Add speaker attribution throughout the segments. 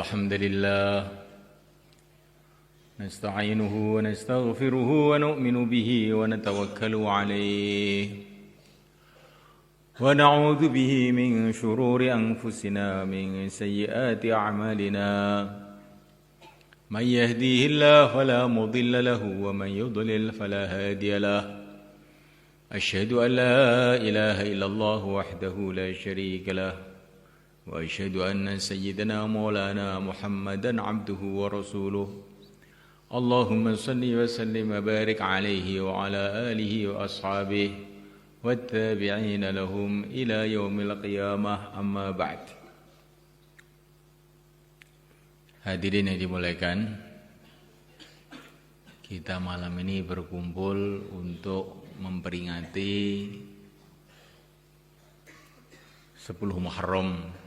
Speaker 1: الحمد لله نستعينه ونستغفره ونؤمن به ونتوكل عليه ونعوذ به من شرور أنفسنا من سيئات أعمالنا من يهديه الله فلا مضل له ومن يضلل فلا هادي له أشهد أن لا إله إلا الله وحده لا شريك له وأشهد أن سيدنا مولانا محمدا عبده ورسوله اللهم صل وسلم وبارك عليه وعلى آله وأصحابه والتابعين لهم إلى يوم القيامة أما بعد. Hadirin yang dimuliakan, kita malam ini berkumpul untuk memperingati 10 Muharram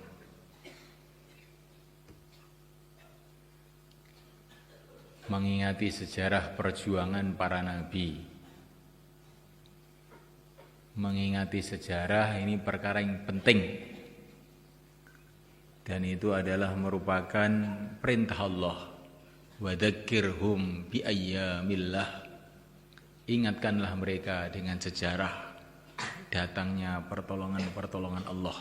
Speaker 1: mengingati sejarah perjuangan para nabi. Mengingati sejarah ini perkara yang penting, dan itu adalah merupakan perintah Allah. Wadzakirhum bi ayyamillah. Ingatkanlah mereka dengan sejarah datangnya pertolongan-pertolongan Allah.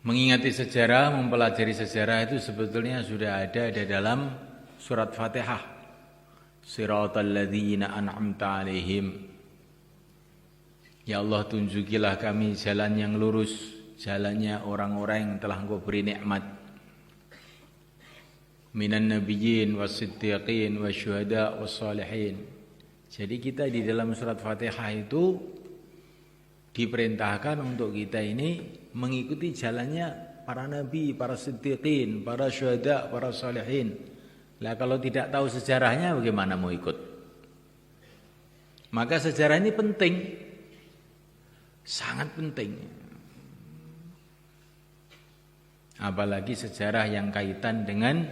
Speaker 1: Mengingati sejarah, mempelajari sejarah itu sebetulnya sudah ada di dalam surat Fatihah. Siratal ladzina an'amta 'alaihim. Ya Allah, tunjukilah kami jalan yang lurus, jalannya orang-orang yang telah Engkau beri nikmat. Minan nabiyyin was-siddiqin wasyuhada was-shalihin. Jadi kita di dalam surat Fatihah itu diperintahkan untuk kita ini mengikuti jalannya para nabi, para siddiqin, para syuhada, para shalihin. Lah kalau tidak tahu sejarahnya bagaimana mau ikut? Maka sejarah ini penting. Sangat penting. Apalagi sejarah yang kaitan dengan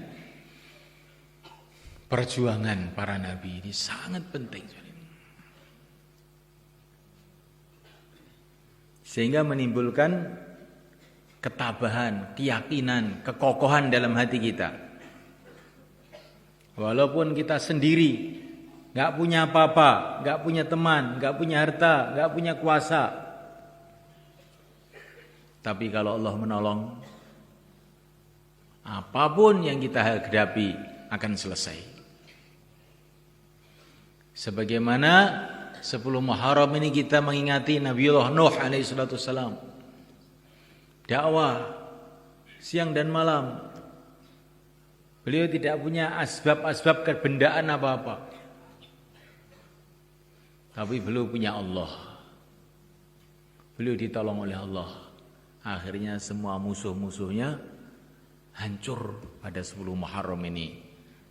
Speaker 1: perjuangan para nabi ini sangat penting. Sehingga menimbulkan ketabahan, keyakinan, kekokohan dalam hati kita. Walaupun kita sendiri, gak punya apa-apa, gak punya teman, gak punya harta, gak punya kuasa, tapi kalau Allah menolong, apapun yang kita hadapi akan selesai. Sebagaimana 10 Muharram ini kita mengingati Nabiullah Nuh alaihi salatu wassalam. Dakwah siang dan malam. Beliau tidak punya asbab-asbab kebendaan apa-apa. Tapi beliau punya Allah. Beliau ditolong oleh Allah. Akhirnya semua musuh-musuhnya hancur pada 10 Muharram ini.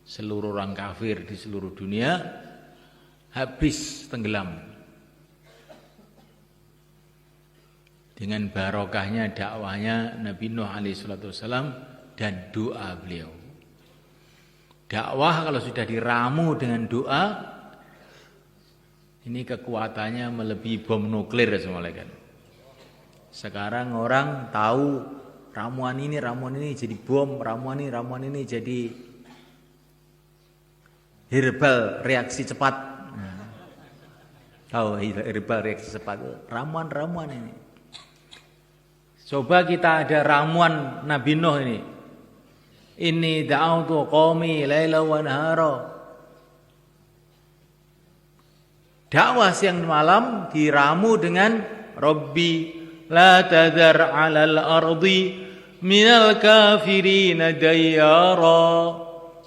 Speaker 1: Seluruh orang kafir di seluruh dunia habis tenggelam. Dengan barokahnya dakwahnya Nabi Nuh alaihi salatu wassalam dan doa beliau. Dakwah kalau sudah diramu dengan doa, ini kekuatannya melebihi bom nuklir semuanya kan. Sekarang orang tahu ramuan ini jadi bom, ramuan ini jadi herbal reaksi cepat. Tahu herbal reaksi cepat, ramuan ini. Coba kita ada ramuan Nabi Nuh ini. Inni da'autu qaumi laila wa nahara. Dakwah siang malam diramu dengan Rabbi la tadhar 'alal ardi minal kafirin dayyara.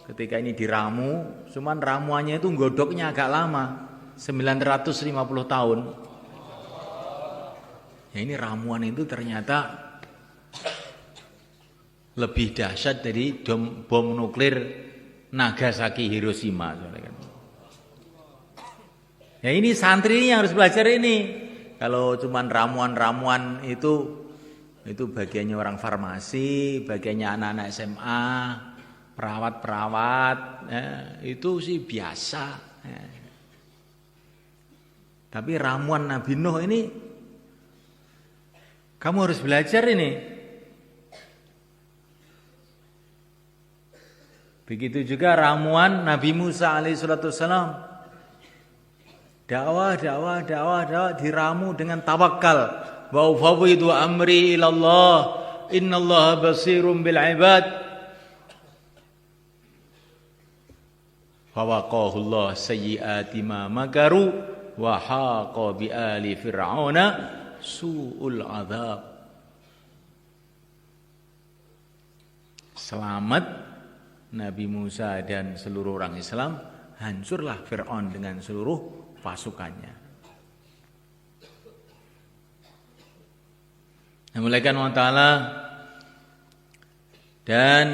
Speaker 1: Ketika ini diramu, cuman ramuannya itu godoknya agak lama, 950 tahun. Ya, ini ramuan itu ternyata lebih dahsyat dari bom nuklir Nagasaki Hiroshima. Ya, ini santri ini yang harus belajar ini. Kalau cuman ramuan-ramuan itu bagiannya orang farmasi, bagiannya anak-anak SMA, perawat-perawat, ya, itu sih biasa. Ya. Tapi ramuan Nabi Nuh ini Kamu harus belajar ini. Begitu juga ramuan Nabi Musa alaihissalam. Dakwah diramu dengan tawakal. Wa ufawwidu amri ilallah. Innallaha basirum bil ibad. Fawaqahu Allah sayyiati ma makaru wa haqa bi ali fir'auna su'ul azab. Selamat Nabi Musa dan seluruh orang Islam, hancurlah Fir'aun dengan seluruh pasukannya. Memulaikan Allah Ta'ala dan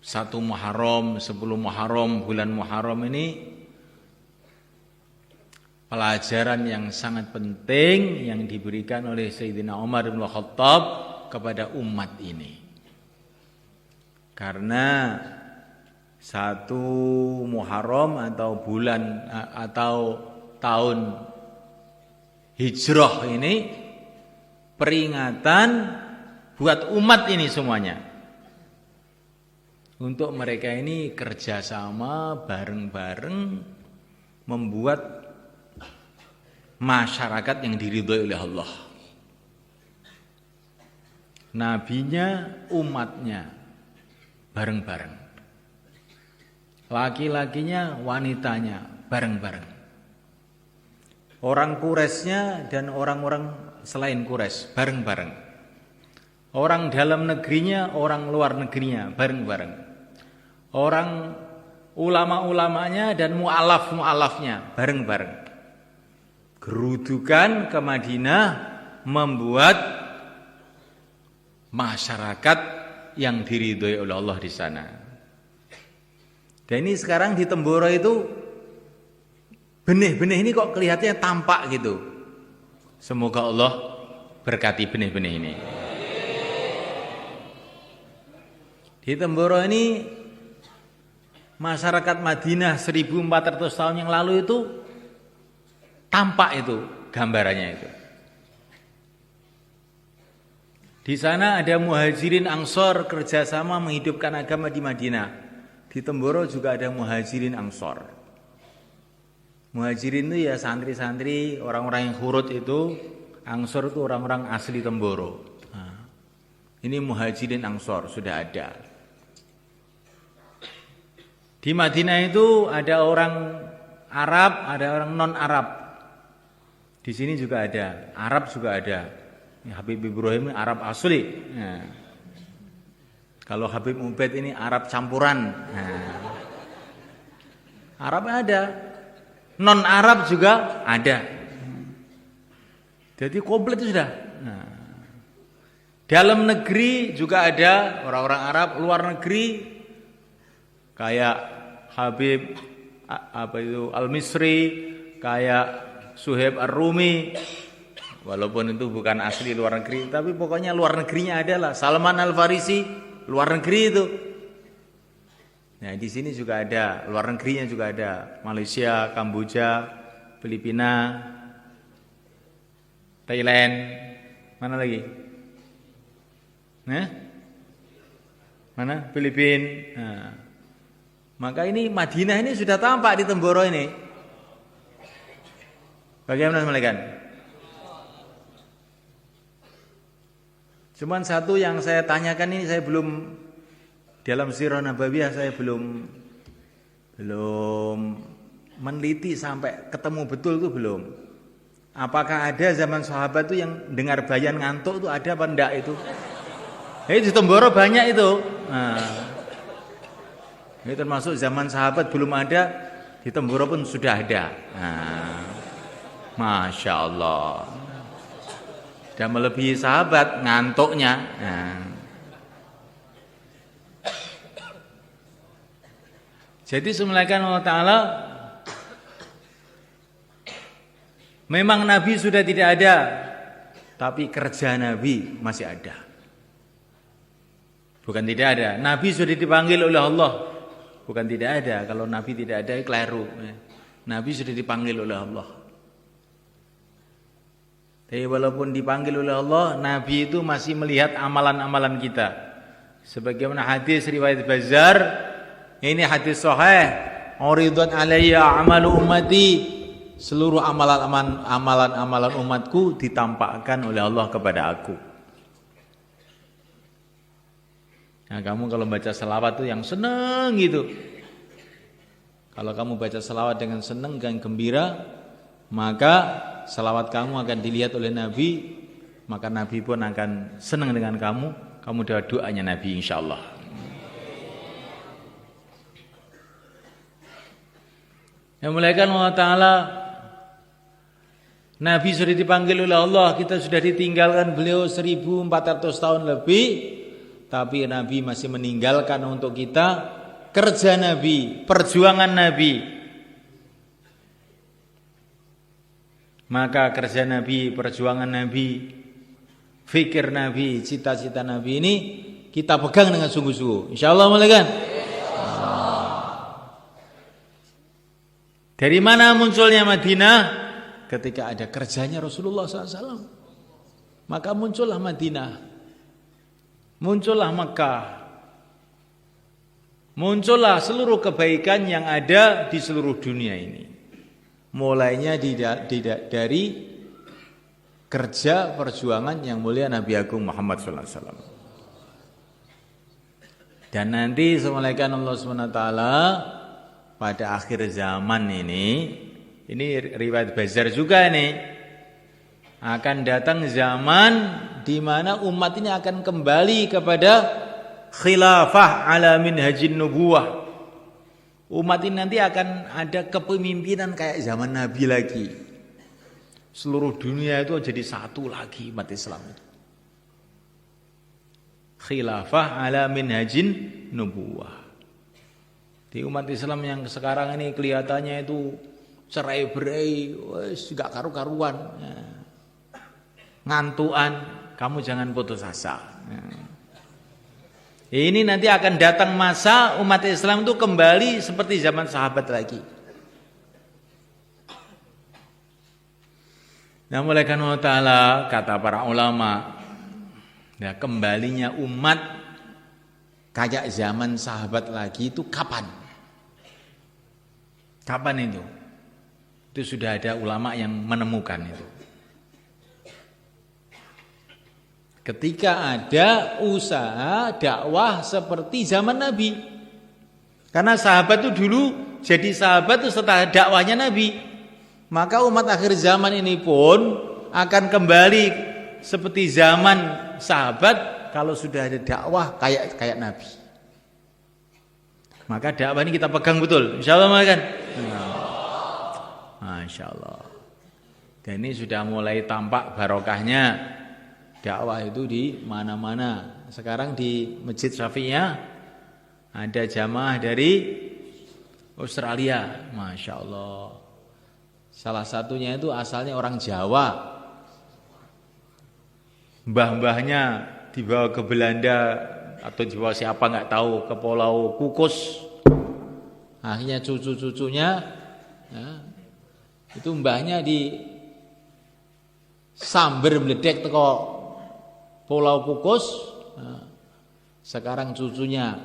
Speaker 1: 1 Muharram, 10 Muharram, bulan Muharram ini pelajaran yang sangat penting yang diberikan oleh Sayyidina Umar bin Khattab kepada umat ini. Karena 1 Muharram atau bulan atau tahun Hijrah ini peringatan buat umat ini semuanya. Untuk mereka ini kerjasama bareng-bareng membuat masyarakat yang diridhoi oleh Allah. Nabinya, umatnya bareng-bareng. Laki-lakinya, wanitanya bareng-bareng. Orang Quraisynya dan orang-orang selain Quraisy bareng-bareng. Orang dalam negerinya, orang luar negerinya bareng-bareng. Orang ulama-ulamanya dan mu'alaf-mu'alafnya bareng-bareng. Gerudukan ke Madinah membuat masyarakat yang diridhoi oleh Allah di sana. Dan ini sekarang di Temboro itu benih-benih ini kok kelihatannya tampak gitu. Semoga Allah berkati benih-benih ini. Di Temboro ini masyarakat Madinah 1400 tahun yang lalu itu tampak itu gambarannya itu. Di sana ada muhajirin ansor kerjasama menghidupkan agama di Madinah. Di Temboro juga ada muhajirin ansor. Muhajirin itu ya santri-santri, orang-orang yang khurut itu. Ansor itu orang-orang asli Temboro. Nah, ini muhajirin ansor sudah ada. Di Madinah itu ada orang Arab, ada orang non-Arab. Di sini juga ada, Arab juga ada. Habib Ibrahim ini Arab asli. Nah, kalau Habib Ubaid ini Arab campuran. Nah, Arab ada, non-Arab juga ada. Jadi komplit sudah. Nah, dalam negeri juga ada orang-orang Arab, luar negeri kayak Habib Al-Misri, kayak Suhaib Ar-Rumi. Walaupun itu bukan asli luar negeri, tapi pokoknya luar negerinya adalah Salman Al-Farisi, luar negeri itu. Nah, di sini juga ada, luar negerinya juga ada. Malaysia, Kamboja, Filipina, Thailand, mana lagi? Nah? Mana? Filipina. Nah. Maka ini Madinah ini sudah tampak di Temboro ini. Bagaimana teman-teman? Cuman satu yang saya tanyakan ini saya belum dalam Sirah Nabawiyah saya belum meneliti sampai ketemu betul itu belum. Apakah ada zaman sahabat itu yang dengar bayan ngantuk itu ada apa enggak itu? Di Temboro banyak itu. Nah, ini termasuk zaman sahabat belum ada, di Temboro pun sudah ada. Nah, Masya Allah. Sudah melebihi sahabat ngantuknya. Nah. Jadi semuanya Allah Ta'ala, memang Nabi sudah tidak ada, tapi kerja Nabi masih ada. Bukan tidak ada, Nabi sudah dipanggil oleh Allah. Bukan tidak ada, kalau Nabi tidak ada keliru. Nabi sudah dipanggil oleh Allah. Tapi walaupun dipanggil oleh Allah, Nabi itu masih melihat amalan-amalan kita. Sebagaimana hadis riwayat Bazzar, ini hadis sahih, "Uridat alayya amalu ummati." Seluruh amalan-amalan umatku ditampakkan oleh Allah kepada aku. Nah, kamu kalau baca selawat tuh yang seneng gitu. Kalau kamu baca selawat dengan seneng dan gembira, maka selawat kamu akan dilihat oleh Nabi, maka Nabi pun akan senang dengan kamu doanya Nabi insyaallah. Yang muliakan Allah Ta'ala, Nabi sudah dipanggil oleh Allah, kita sudah ditinggalkan beliau 1400 tahun lebih, tapi Nabi masih meninggalkan untuk kita kerja Nabi, perjuangan Nabi. Maka kerja Nabi, perjuangan Nabi, fikir Nabi, cita-cita Nabi ini kita pegang dengan sungguh-sungguh. Insyaallah mulaikan. Dari mana munculnya Madinah? Ketika ada kerjanya Rasulullah SAW. Maka muncullah Madinah. Muncullah Mekah. Muncullah seluruh kebaikan yang ada di seluruh dunia ini. Mulainya dari kerja perjuangan yang mulia Nabi Agung Muhammad SAW. Dan nanti semulaikan Allah SWT pada akhir zaman ini riwayat Bazzar juga nih, akan datang zaman di mana umat ini akan kembali kepada khilafah ala minhajin nubuwah. Umat ini nanti akan ada kepemimpinan kayak zaman Nabi lagi. Seluruh dunia itu jadi satu lagi umat Islam itu. Khilafah ala minhajin nubuwah. Di umat Islam yang sekarang ini kelihatannya itu cerai-berai, wes gak karu-karuan. Ngantuan, kamu jangan putus asa. Ini nanti akan datang masa umat Islam itu kembali seperti zaman sahabat lagi. Nah, mulai karena Allah kata para ulama, ya, kembalinya umat kayak zaman sahabat lagi itu kapan? Kapan itu? Itu sudah ada ulama yang menemukan itu. Ketika ada usaha dakwah seperti zaman Nabi. Karena sahabat itu dulu jadi sahabat itu setelah dakwahnya Nabi. Maka umat akhir zaman ini pun akan kembali seperti zaman sahabat kalau sudah ada dakwah kayak Nabi. Maka dakwah ini kita pegang betul. Insyaallah kan? Masyaallah. Dan ini sudah mulai tampak barokahnya dakwah itu di mana-mana. Sekarang di Masjid Syafi'iyah ada jamaah dari Australia, Masya Allah. Salah satunya itu asalnya orang Jawa. Mbah-mbahnya dibawa ke Belanda atau dibawa siapa nggak tahu ke Pulau Kukus. Akhirnya cucu-cucunya, ya, itu mbahnya di samber meledek teko Pulau Kukus. Nah, sekarang cucunya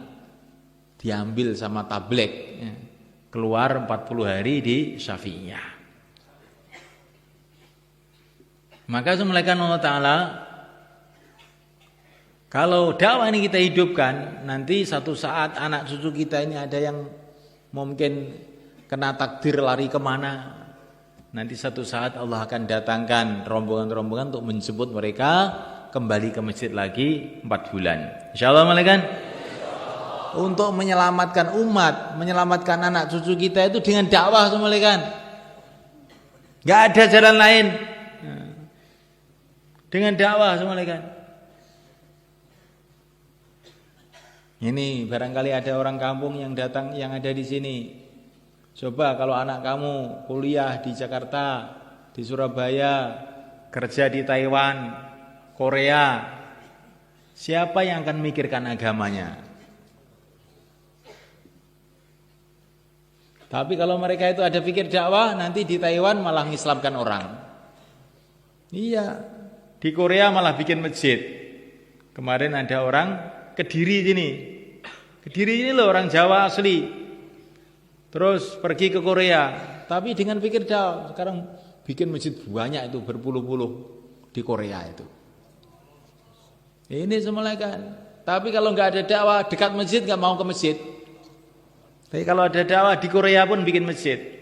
Speaker 1: diambil sama tablek, ya, keluar 40 hari di Syafi'iyah. Maka semulaikan Allah Ta'ala, kalau dakwah ini kita hidupkan, nanti satu saat anak cucu kita ini ada yang mungkin kena takdir lari kemana. Nanti satu saat Allah akan datangkan rombongan-rombongan untuk menjemput mereka kembali ke masjid lagi 4 bulan. Insyaallah malaikat. Untuk menyelamatkan umat, menyelamatkan anak cucu kita itu dengan dakwah malaikat. Enggak ada jalan lain. Dengan dakwah malaikat. Ini barangkali ada orang kampung yang datang yang ada di sini. Coba kalau anak kamu kuliah di Jakarta, di Surabaya, kerja di Taiwan, Korea, siapa yang akan memikirkan agamanya? Tapi kalau mereka itu ada pikir dakwah, nanti di Taiwan malah mengislamkan orang. Iya, di Korea malah bikin masjid. Kemarin ada orang Kediri sini. Kediri ini loh orang Jawa asli. Terus pergi ke Korea, tapi dengan pikir jauh. Sekarang bikin masjid banyak itu berpuluh-puluh di Korea itu. Ini semula kan. Tapi kalau nggak ada dakwah dekat masjid nggak mau ke masjid. Tapi kalau ada dakwah di Korea pun bikin masjid.